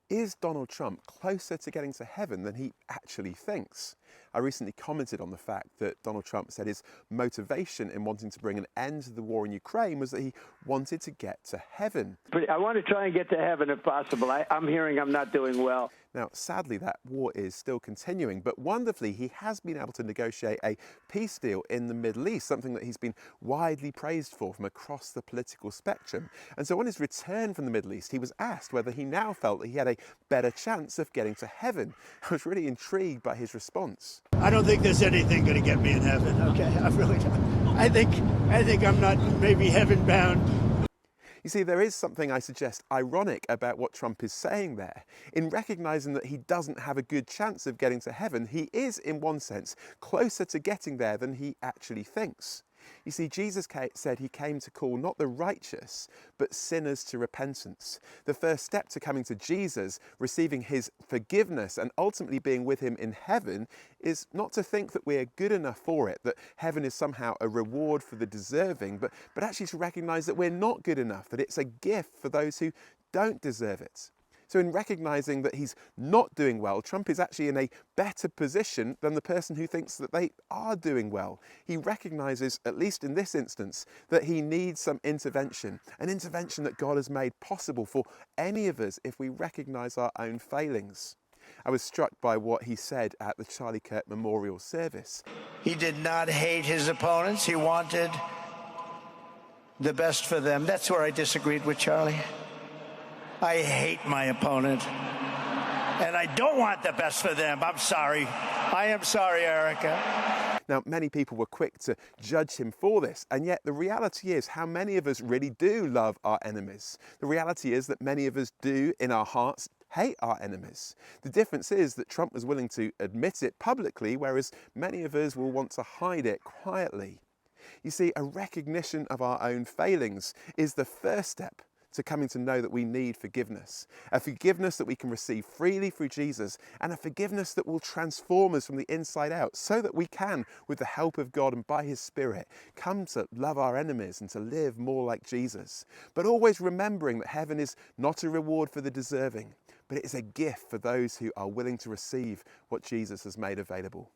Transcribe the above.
Is Donald Trump closer to getting to heaven than he actually thinks? I recently commented on the fact that Donald Trump said his motivation in wanting to bring an end to the war in Ukraine was that he wanted to get to heaven. But I want to try and get to heaven if possible. I'm hearing I'm not doing well. Now, sadly, that war is still continuing, but wonderfully, he has been able to negotiate a peace deal in the Middle East, something that he's been widely praised for from across the political spectrum. And so on his return from the Middle East, he was asked whether he now felt that he had a better chance of getting to heaven. I was really intrigued by his response. I don't think there's anything going to get me in heaven, okay? I really don't. I think I'm not maybe heaven bound. You see, there is something, I suggest, ironic about what Trump is saying there. In recognising that he doesn't have a good chance of getting to heaven, he is, in one sense, closer to getting there than he actually thinks. You see, Jesus said he came to call not the righteous, but sinners to repentance. The first step to coming to Jesus, receiving his forgiveness and ultimately being with him in heaven, is not to think that we are good enough for it, that heaven is somehow a reward for the deserving, but actually to recognise that we're not good enough, that it's a gift for those who don't deserve it. So in recognising that he's not doing well, Trump is actually in a better position than the person who thinks that they are doing well. He recognises, at least in this instance, that he needs some intervention, an intervention that God has made possible for any of us if we recognise our own failings. I was struck by what he said at the Charlie Kirk Memorial Service. He did not hate his opponents. He wanted the best for them. That's where I disagreed with Charlie. I hate my opponent, and I don't want the best for them. I'm sorry. I am sorry, Erica. Now, many people were quick to judge him for this, and yet the reality is how many of us really do love our enemies. The reality is that many of us do, in our hearts, hate our enemies. The difference is that Trump was willing to admit it publicly, whereas many of us will want to hide it quietly. You see, a recognition of our own failings is the first step to coming to know that we need forgiveness. A forgiveness that we can receive freely through Jesus, and a forgiveness that will transform us from the inside out so that we can, with the help of God and by his Spirit, come to love our enemies and to live more like Jesus. But always remembering that heaven is not a reward for the deserving, but it is a gift for those who are willing to receive what Jesus has made available.